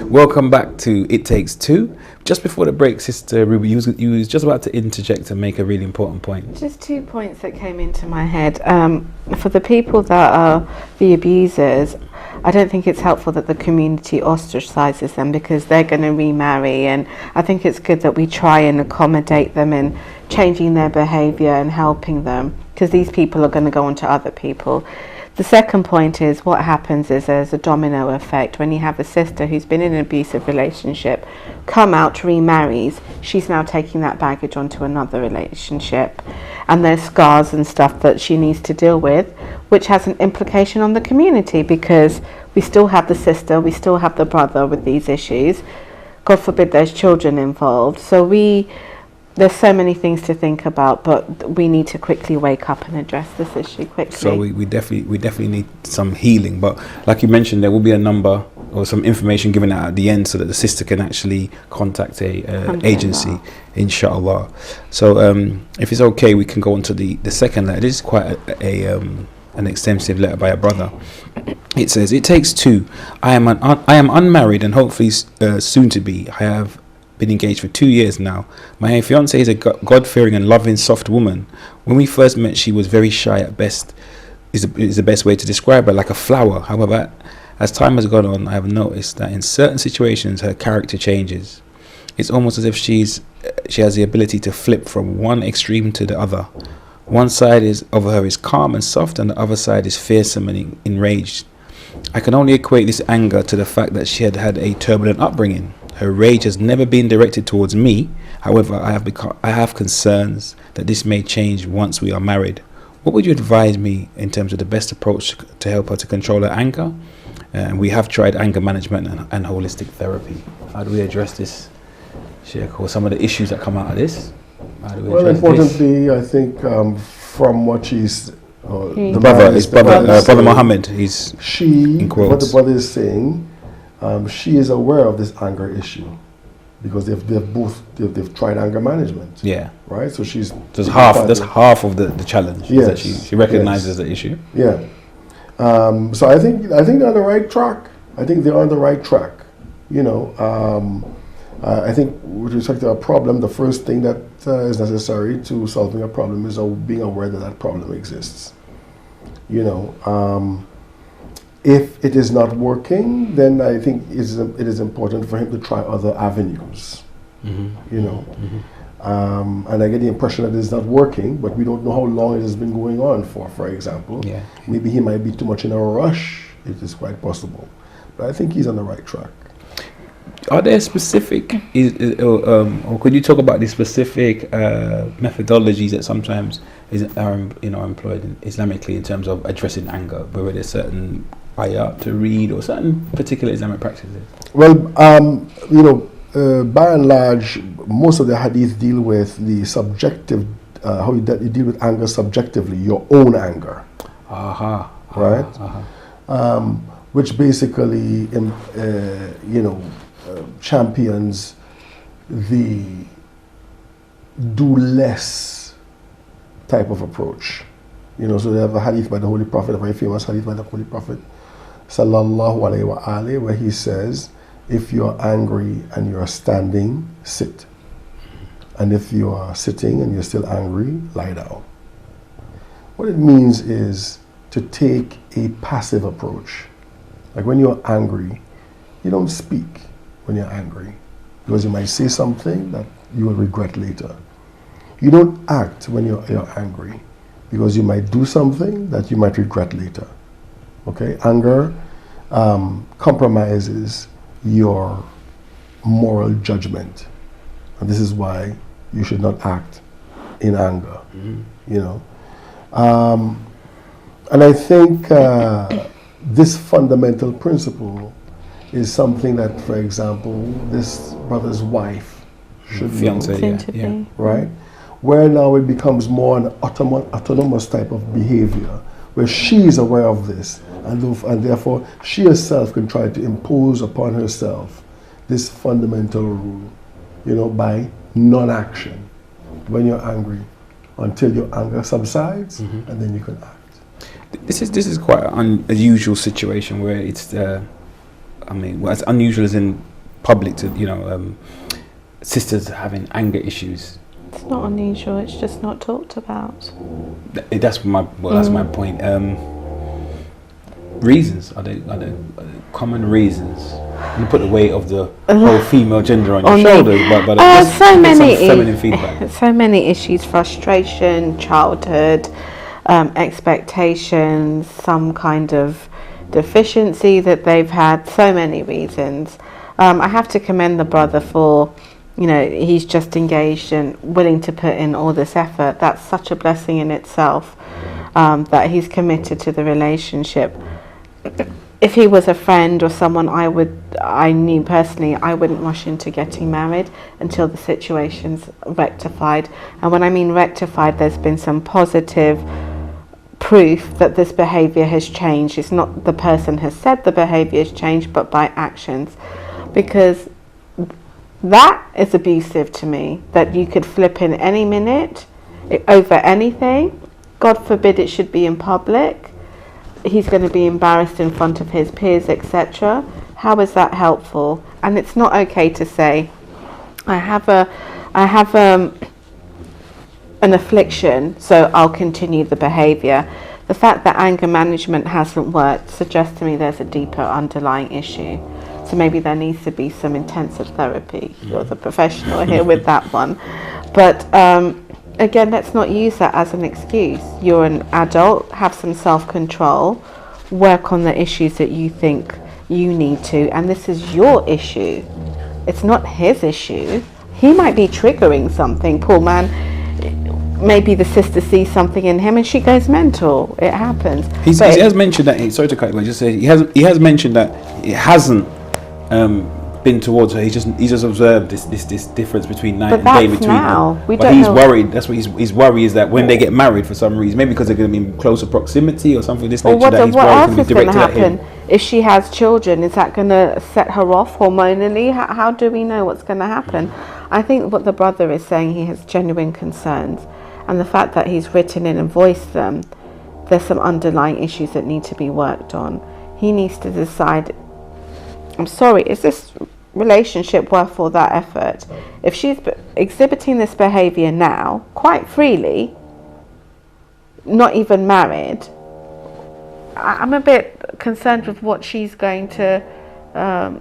Welcome back to It Takes Two. Just before the break, Sister Ruby, you was just about to interject and make a really important point. Just 2 points that came into my head. For the people that are the abusers, I don't think it's helpful that the community ostracizes them because they're going to remarry, and I think it's good that we try and accommodate them in changing their behavior and helping them, because these people are going to go on to other people. The second point is what happens is there's a domino effect. When you have a sister who's been in an abusive relationship, come out, remarries, she's now taking that baggage onto another relationship, and there's scars and stuff that she needs to deal with, which has an implication on the community, because we still have the sister, we still have the brother with these issues. God forbid there's children involved. So there's so many things to think about, but we need to quickly wake up and address this issue quickly. So we definitely need some healing. But like you mentioned, there will be a number or some information given out at the end so that the sister can actually contact a agency, inshallah. So if it's okay, we can go on to the second letter. This is quite an extensive letter by a brother. It says, "It takes two. I am unmarried and hopefully soon to be. I have been engaged for 2 years now. My fiance is a God-fearing and loving, soft woman. When we first met, she was very shy at best, is the best way to describe her, like a flower. However, as time has gone on, I have noticed that in certain situations, her character changes. It's almost as if she has the ability to flip from one extreme to the other. One side of her is calm and soft, and the other side is fearsome and enraged. I can only equate this anger to the fact that she had had a turbulent upbringing. Her rage has never been directed towards me. However, I have concerns that this may change once we are married. What would you advise me in terms of the best approach to help her to control her anger? And we have tried anger management and holistic therapy. How do we address this, Sheikh, or some of the issues that come out of this? How do we well, address importantly, this? I think from what she's... the brother Muhammad, he's in quotes. What the brother is saying, she is aware of this anger issue because they've tried anger management. Yeah. Right. So she's that's half of the challenge. Yes. That she recognizes the issue. Yeah. So I think they're on the right track. I think they're on the right track. You know, I think with respect to a problem, the first thing that is necessary to solving a problem is being aware that problem exists. You know. If it is not working, then I think it is important for him to try other avenues. Mm-hmm. You know, mm-hmm. And I get the impression that it's not working, but we don't know how long it has been going on for example. Yeah. Maybe he might be too much in a rush. It is quite possible. But I think he's on the right track. Are there specific, or could you talk about the specific methodologies that sometimes are employed Islamically in terms of addressing anger, whether there's certain ayat to read or certain particular Islamic practices? Well, by and large, most of the hadith deal with the subjective, how you deal with anger subjectively, your own anger. Right? Which basically, champions the do less type of approach. So they have a hadith by the Holy Prophet, a very famous hadith by the Holy Prophet, sallallahu alaihi wa alihi, where he says, if you're angry and you're standing, sit. And if you are sitting and you're still angry, lie down. What it means is to take a passive approach. Like when you're angry, you don't speak when you're angry, because you might say something that you will regret later. You don't act when you're angry, because you might do something that you might regret later. Okay? Anger compromises your moral judgment. And this is why you should not act in anger. Mm-hmm. And I think this fundamental principle is something that, for example, this brother's wife should know, right? Where now it becomes more an autonomous type of behavior, where she is aware of this, and therefore she herself can try to impose upon herself this fundamental rule, by non-action. When you're angry, until your anger subsides, and then you can act. This is quite an unusual situation where it's as unusual as in public to sisters having anger issues. It's not unusual. It's just not talked about. That's my point. Reasons are they common reasons? You put the weight of the whole female gender on your shoulders, but so many some feminine feedback. So many issues: frustration, childhood, expectations, some kind of deficiency that they've had. So many reasons. I have to commend the brother for, he's just engaged and willing to put in all this effort. That's such a blessing in itself, that he's committed to the relationship. If he was a friend or someone I knew personally, I wouldn't rush into getting married until the situation's rectified. And when I mean rectified, there's been some positive proof that this behaviour has changed. It's not the person has said the behaviour has changed, but by actions. Because that is abusive to me, that you could flip in any minute over anything. God forbid it should be in public. He's going to be embarrassed in front of his peers, etc. How is that helpful? And it's not okay to say, I have an affliction, so I'll continue the behaviour. The fact that anger management hasn't worked suggests to me there's a deeper underlying issue. So maybe there needs to be some intensive therapy. You're the professional here with that one. But again, let's not use that as an excuse. You're an adult, have some self-control, work on the issues that you think you need to, and this is your issue. It's not his issue. He might be triggering something, poor man. Maybe the sister sees something in him and she goes mental. It happens. He has mentioned that. Sorry to cut you. Just say he has mentioned that it hasn't been towards her. He just observed this difference between night and day between them. But he's worried. That's what his worry is, that when they get married, for some reason, maybe because they're going to be in closer proximity or something of this nature, that he's what worried else can be is going to directed at him. happen if she has children? Is that going to set her off hormonally? How do we know what's going to happen? I think what the brother is saying, he has genuine concerns, and the fact that he's written in and voiced them, there's some underlying issues that need to be worked on. He needs to decide, I'm sorry, is this relationship worth all that effort? If she's exhibiting this behaviour now, quite freely, not even married, I'm a bit concerned with what she's going to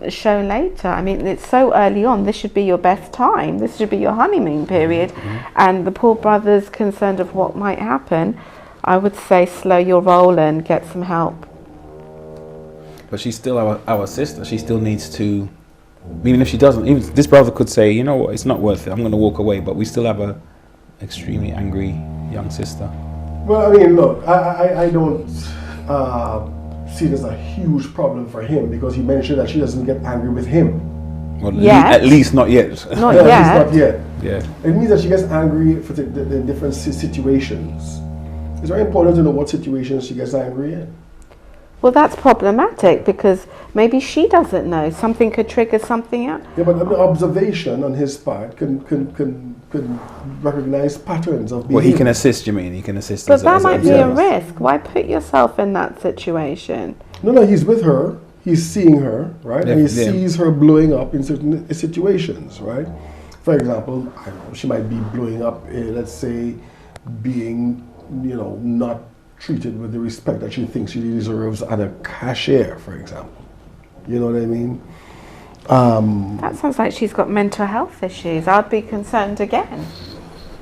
show later. I mean, it's so early on. This should be your best time. This should be your honeymoon period. And the poor brother's concerned of what might happen. I would say slow your roll and get some help. But she's still our sister. She still needs to, even if she doesn't, even this brother could say, you know what, it's not worth it, I'm going to walk away. But we still have a extremely angry young sister. Well, I mean, look, I don't see it as a huge problem for him, because he mentioned that she doesn't get angry with him. Well, at least not yet. Not yet. At least not yet. Yeah. It means that she gets angry for the different situations. It's very important to know what situations she gets angry in. Well, that's problematic, because maybe she doesn't know. Something could trigger something else. Yeah, but the observation on his part can recognize patterns of behavior. Well, he can assist, you mean? He can assist. But that might be a risk. Why put yourself in that situation? No, he's with her. He's seeing her, right? And he sees her blowing up in certain situations, right? For example, I don't know, she might be blowing up, let's say, being, not treated with the respect that she thinks she deserves at a cashier, for example. You know what I mean? That sounds like she's got mental health issues. I'd be concerned again.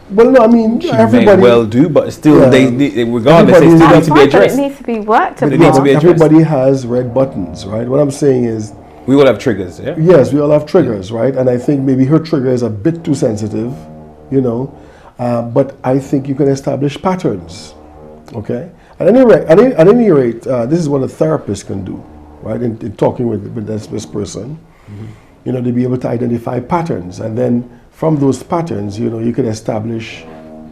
Well, no, I mean, she everybody may well do, but still, they regardless, they still need to be addressed. It needs to be worked upon. It needs to be addressed. Everybody has red buttons, right? What I'm saying is, we all have triggers, yeah? Yes, we all have triggers, right? And I think maybe her trigger is a bit too sensitive, but I think you can establish patterns, okay? At any rate, this is what a therapist can do, right? In talking with this person, to be able to identify patterns, and then from those patterns, you can establish,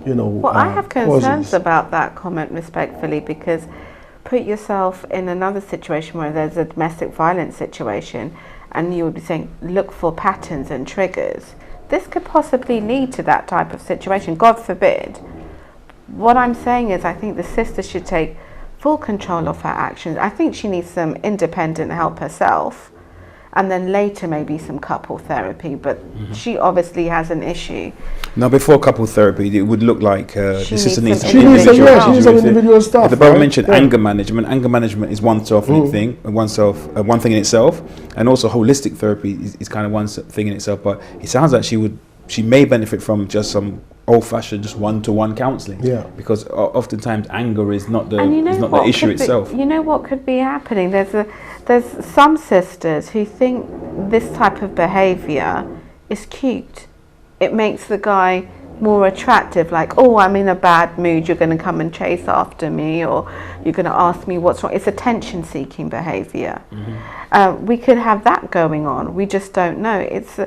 Well, I have concerns causes. about that comment, respectfully, because put yourself in another situation where there's a domestic violence situation, and you would be saying, look for patterns and triggers. This could possibly lead to that type of situation, God forbid. What I'm saying is, I think the sister should take full control of her actions. I think she needs some independent help herself, and then later maybe some couple therapy. But she obviously has an issue. Now, before couple therapy, it would look like the sister needs some individual stuff. The brother mentioned anger management. Anger management is one thing, one thing in itself, and also holistic therapy is kind of one thing in itself. But it sounds like she may benefit from just some old-fashioned, just one-to-one counselling. Yeah. Because oftentimes anger is not the issue itself. You know what could be happening? There's some sisters who think this type of behaviour is cute. It makes the guy more attractive, like, oh, I'm in a bad mood, you're going to come and chase after me, or you're going to ask me what's wrong. It's attention-seeking behaviour. We could have that going on. We just don't know. It's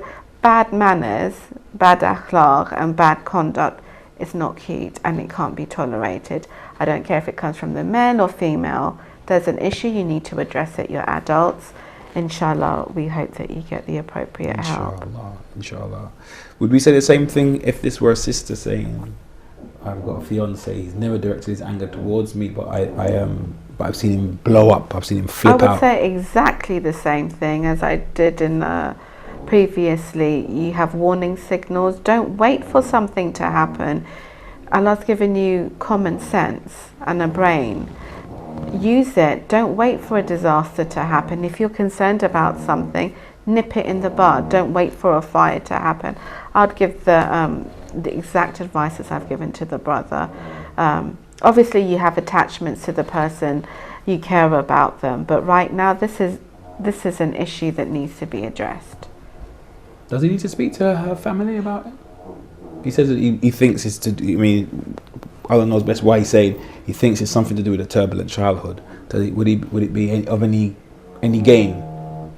bad manners, bad akhlaq, and bad conduct is not cute, and it can't be tolerated. I don't care if it comes from the male or female. There's an issue, you need to address it. You're adults. Inshallah, we hope that you get the appropriate help. Inshallah. Would we say the same thing if this were a sister saying, I've got a fiance, he's never directed his anger towards me, but but I've seen him blow up, I've seen him flip out? I would say exactly the same thing as I did in previously. You have warning signals. Don't wait for something to happen. Allah's given you common sense and a brain. Use it. Don't wait for a disaster to happen. If you're concerned about something, nip it in the bud. Don't wait for a fire to happen. I'd give the exact advice as I've given to the brother. Obviously you have attachments to the person, you care about them, but right now this is an issue that needs to be addressed. Does he need to speak to her family about it? He says that he thinks it's to do, I mean, Allah knows best why he's saying he thinks it's something to do with a turbulent childhood. Would it be of any gain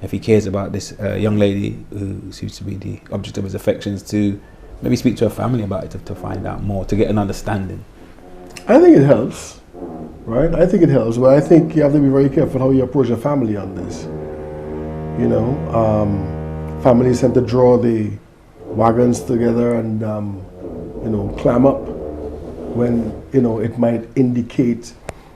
if he cares about this young lady who seems to be the object of his affections, to maybe speak to her family about it, to find out more, to get an understanding? I think it helps, right? I think it helps, but I think you have to be very careful how you approach your family on this. You know, families tend to draw the wagons together and, clam up when, it might indicate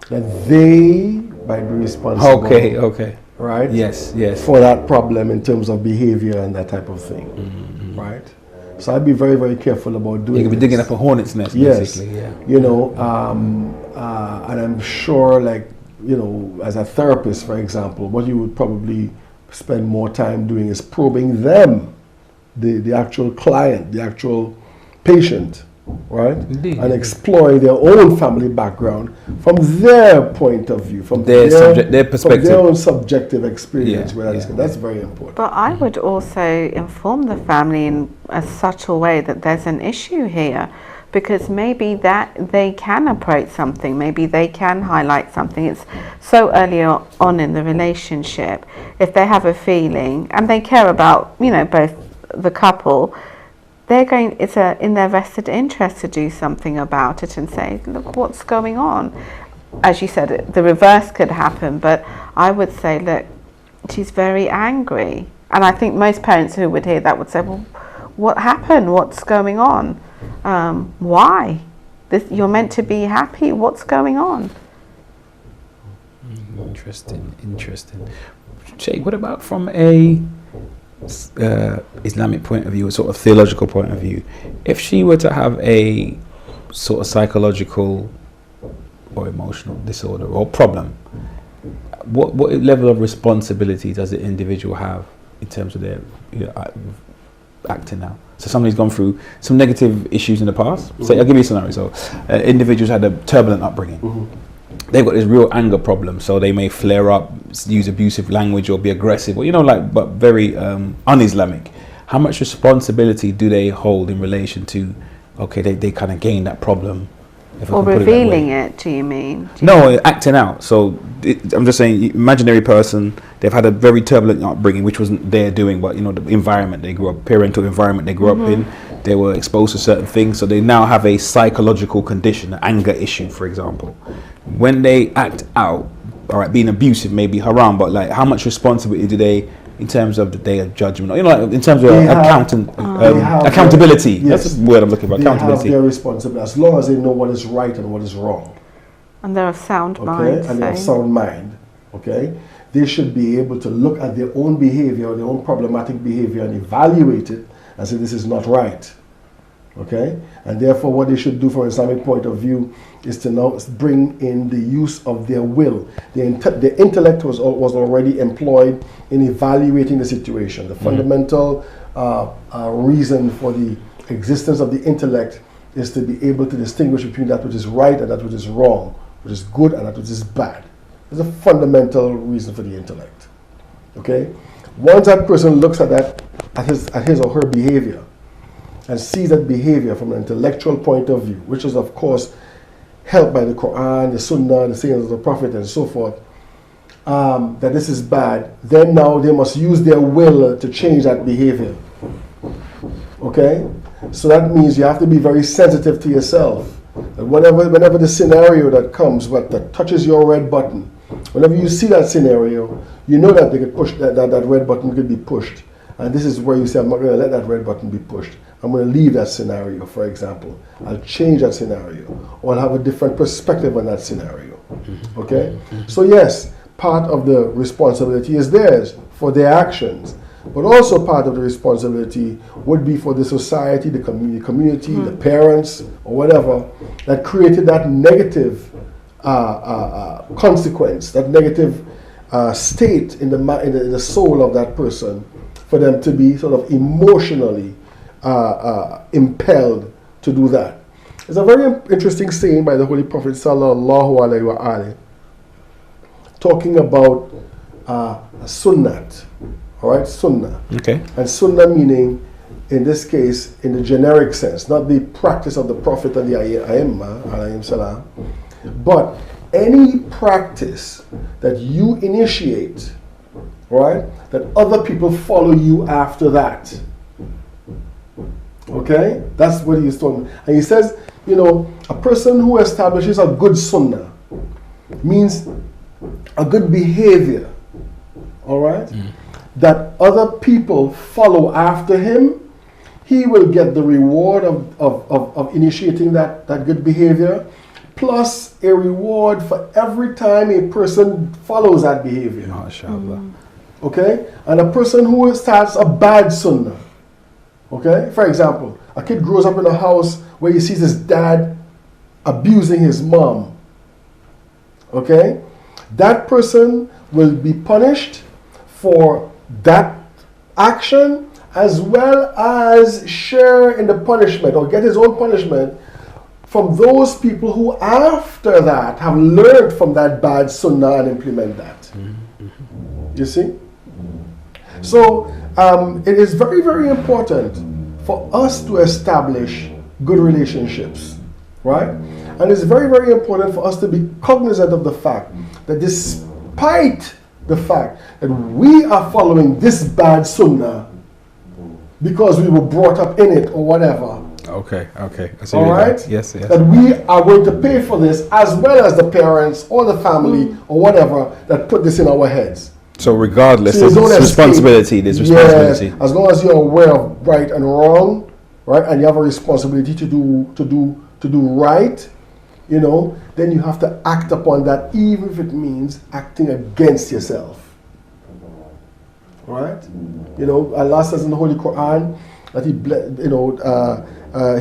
that they might be responsible. Okay. Right? Yes. For that problem in terms of behavior and that type of thing. Mm-hmm. Right? So I'd be very, very careful about doing it. You could be digging up a hornet's nest, basically. Yeah. And I'm sure, as a therapist, for example, what you would probably spend more time doing is probing them, the actual client, the actual patient, right? Indeed. And exploring their own family background from their point of view, from their perspective, from their own subjective experience. That's very important. But I would also inform the family in a subtle way that there's an issue here, because maybe that they can approach something, maybe they can highlight something. It's so early on in the relationship. If they have a feeling and they care about, both the couple, it's in their vested interest to do something about it and say, look, what's going on? As you said, the reverse could happen, but I would say, look, she's very angry. And I think most parents who would hear that would say, well, what happened? What's going on? Why? You're meant to be happy. What's going on? Interesting. Sheikh, what about from a Islamic point of view, a sort of theological point of view? If she were to have a sort of psychological or emotional disorder or problem, what level of responsibility does the individual have in terms of their acting now? So somebody's gone through some negative issues in the past. Mm-hmm. So I'll give you a scenario. So individuals had a turbulent upbringing. Mm-hmm. They've got this real anger problem, so they may flare up, use abusive language or be aggressive, or but very un-Islamic. How much responsibility do they hold in relation to, they kind of gain that problem? Or revealing it, do you mean? No, acting out. So I'm just saying, imaginary person, they've had a very turbulent upbringing, which wasn't their doing, but the environment they grew up, parental environment they grew up in, they were exposed to certain things, so they now have a psychological condition, an anger issue, for example. When they act out, all right, being abusive may be haram, but how much responsibility do they in terms of the day of judgment, you know, like in terms of They have accountability. yes, That's the word I'm looking for. they have Accountability. their responsibility as long as they know what is right and what is wrong. And they're of sound Okay, mind. and they have sound mind. Okay, they should be able to look at their own behavior or their own problematic behavior and evaluate it and say this is not right. Okay, and therefore what they should do from an Islamic point of view is to now bring in the use of their will. The intellect was already employed in evaluating the situation. The fundamental reason for the existence of the intellect is to be able to distinguish between that which is right and that which is wrong, which is good and that which is bad. There's a fundamental reason for the intellect. Okay, once that person looks at that, at his or her behavior, and sees that behavior from an intellectual point of view, which is of course helped by the Quran, the Sunnah, the sayings of the Prophet and so forth, that this is bad, then now they must use their will to change that behavior. Okay? So that means you have to be very sensitive to yourself. That whenever the scenario that comes, that touches your red button, whenever you see that scenario, you know that they could push that red button could be pushed. And this is where you say, I'm not going to let that red button be pushed. I'm going to leave that scenario, for example. I'll change that scenario. Or I'll have a different perspective on that scenario. Okay? So yes, part of the responsibility is theirs for their actions. But also part of the responsibility would be for the society, the community, the parents, or whatever, that created that negative consequence, that negative state in the soul of that person, for them to be sort of emotionally impelled to do that. It's a very interesting saying by the Holy Prophet sallallahu alaihi wasallam, talking about sunnat. All right, sunnah. Okay. And sunnah meaning, in this case, in the generic sense, not the practice of the Prophet and the A'immah, alayhim salam, but any practice that you initiate, right, that other people follow you after that. Okay? That's what he's talking about. And he says, you know, a person who establishes a good sunnah means a good behavior. All right? That other people follow after him, he will get the reward of initiating that good behavior, plus a reward for every time a person follows that behavior. MashaAllah. Okay? And a person who starts a bad sunnah, okay? For example, a kid grows up in a house where he sees his dad abusing his mom, okay? That person will be punished for that action, as well as share in the punishment or get his own punishment from those people who after that have learned from that bad sunnah and implement that. You see? So it is very, very important for us to establish good relationships, right? And it's very, very important for us to be cognizant of the fact that despite the fact that we are following this bad sunnah because we were brought up in it or whatever. Okay. All right? Yes. That we are going to pay for this, as well as the parents or the family or whatever that put this in our heads. So regardless, there's responsibility. There's responsibility. Yes, as long as you're aware of right and wrong, right, and you have a responsibility to do right, you know, then you have to act upon that, even if it means acting against yourself. All right? You know, Allah says in the Holy Quran that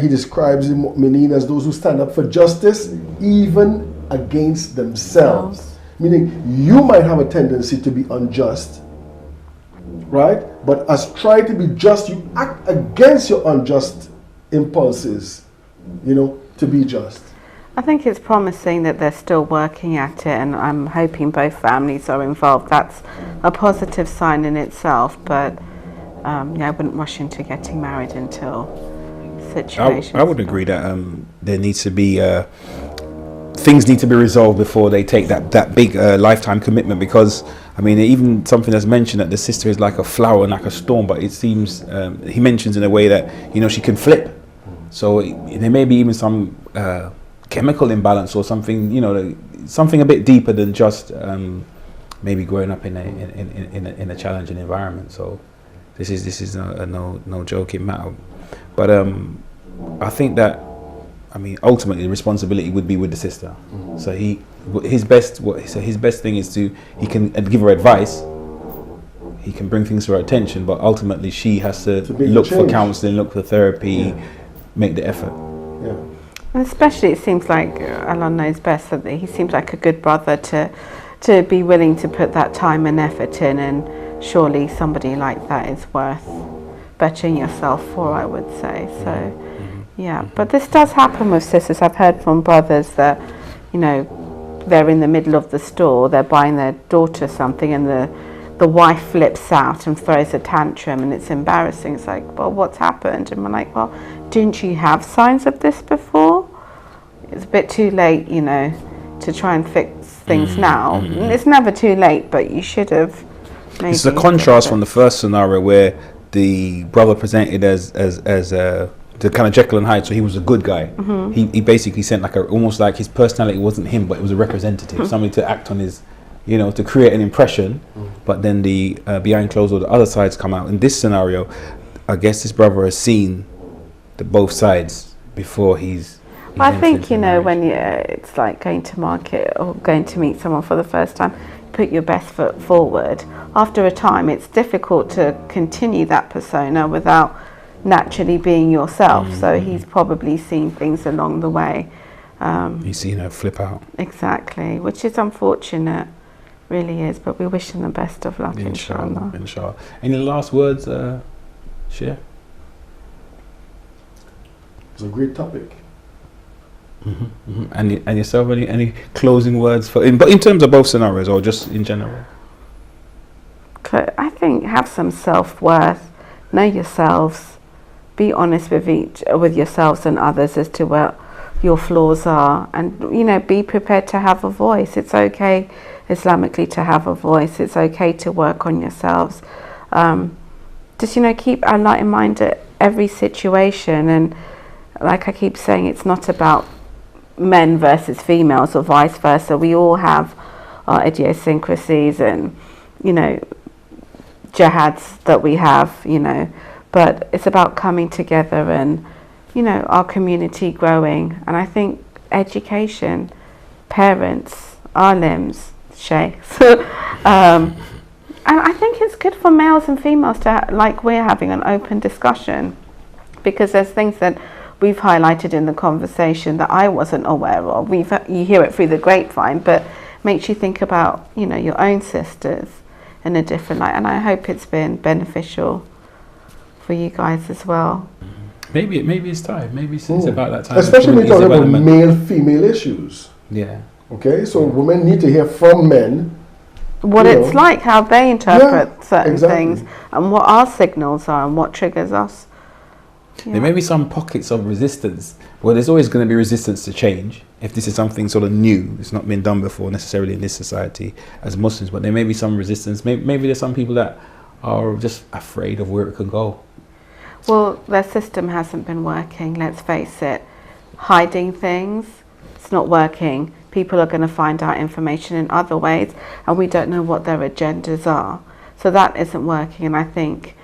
He describes the mu'mineen as those who stand up for justice, even against themselves. Meaning, you might have a tendency to be unjust, right? But as try to be just, you act against your unjust impulses, you know, to be just. I think it's promising that they're still working at it, and I'm hoping both families are involved. That's a positive sign in itself, but I wouldn't rush into getting married until situations. I would agree that there needs to be things need to be resolved before they take that big lifetime commitment, because I mean, even something that's mentioned that the sister is like a flower and like a storm, but it seems he mentions in a way that, you know, she can flip. So there may be even some chemical imbalance or something, you know, something a bit deeper than just maybe growing up in a challenging environment. So this is a no joking matter. But I think that, I mean, ultimately the responsibility would be with the sister. So his best thing is he can give her advice, he can bring things to her attention, but ultimately she has to look for counselling, look for therapy, make the effort. Yeah. And especially, it seems like Alon knows best, that he seems like a good brother to be willing to put that time and effort in, and surely somebody like that is worth bettering yourself for, I would say. So yeah, but this does happen with sisters. I've heard from brothers that, you know, they're in the middle of the store, they're buying their daughter something, and the wife flips out and throws a tantrum, and it's embarrassing. It's like, well, what's happened? And we're like, well, didn't you have signs of this before? It's a bit too late, you know, to try and fix things now. It's never too late, but you should have maybe. It's a contrast from the first scenario where the brother presented as the kind of Jekyll and Hyde, so he was a good guy. He basically sent like almost like his personality wasn't him, but it was a representative, somebody to act on his, you know, to create an impression. But then the behind closed door, the other sides come out. In this scenario, I guess this brother has seen the both sides before he's I think, you know, when it's like going to market or going to meet someone for the first time, put your best foot forward. After a time, it's difficult to continue that persona without naturally being yourself. So he's probably seen things along the way. He's seen her flip out. Exactly, which is unfortunate, really is. But we wish him the best of luck, inshallah. Inshallah. Any last words, Shia? It's a great topic. And yourself, any closing words but in terms of both scenarios or just in general? I think have some self-worth, know yourselves, be honest with yourselves and others as to where your flaws are, and, you know, be prepared to have a voice. It's okay Islamically to have a voice. It's okay to work on yourselves. Just, you know, keep Allah in mind at every situation, and like I keep saying, it's not about men versus females or vice versa. We all have our idiosyncrasies and, you know, jihads that we have, you know, but it's about coming together and, you know, our community growing. And I think education, parents, alims, sheikhs, and I think it's good for males and females to like we're having an open discussion, because there's things that we've highlighted in the conversation that I wasn't aware of. You hear it through the grapevine, but makes you think about, you know, your own sisters in a different light. And I hope it's been beneficial for you guys as well. Maybe it's time. Maybe it's about that time. Especially when we talk about male-female issues. Yeah. Okay, so women need to hear from men what it's like, how they interpret certain things, and what our signals are and what triggers us. Yeah. There may be some pockets of resistance. Well, there's always going to be resistance to change if this is something sort of new. It's not been done before necessarily in this society as Muslims, but there may be some resistance. Maybe there's some people that are just afraid of where it could go. Well, their system hasn't been working, let's face it. Hiding things, it's not working. People are going to find out information in other ways, and we don't know what their agendas are. So that isn't working, and I think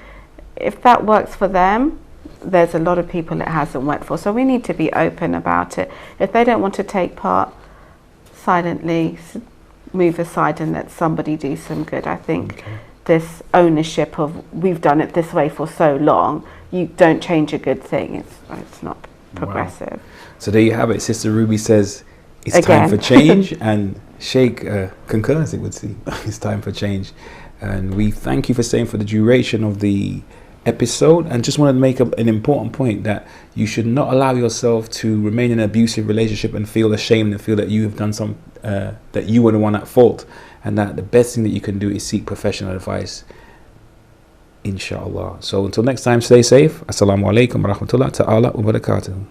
if that works for them, there's a lot of people it hasn't worked for. So we need to be open about it. If they don't want to take part, silently move aside and let somebody do some good. I think this ownership of we've done it this way for so long, you don't change a good thing. It's not progressive. Wow. So there you have it. Sister Ruby says it's time for change, and Sheikh concurs, it would seem. It's time for change. And we thank you for staying for the duration of the episode, and just wanted to make an important point that you should not allow yourself to remain in an abusive relationship and feel ashamed and feel that you have done that you were the one at fault, and that the best thing that you can do is seek professional advice, inshallah. So until next time, stay safe. Assalamu alaikum wa rahmatullahi ta'ala wa barakatuh.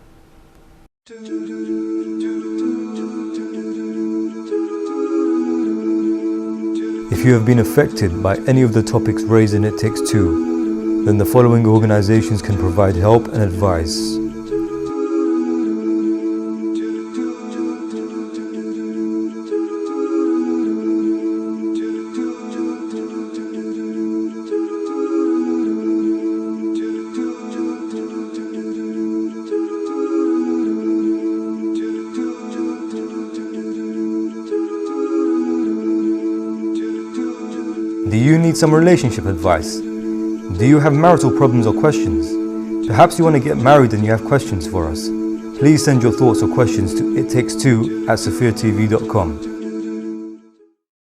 If you have been affected by any of the topics raised in ItTakes2, then the following organizations can provide help and advice. Do you need some relationship advice? Do you have marital problems or questions? Perhaps you want to get married and you have questions for us. Please send your thoughts or questions to ItTakes2@SafeerTV.com.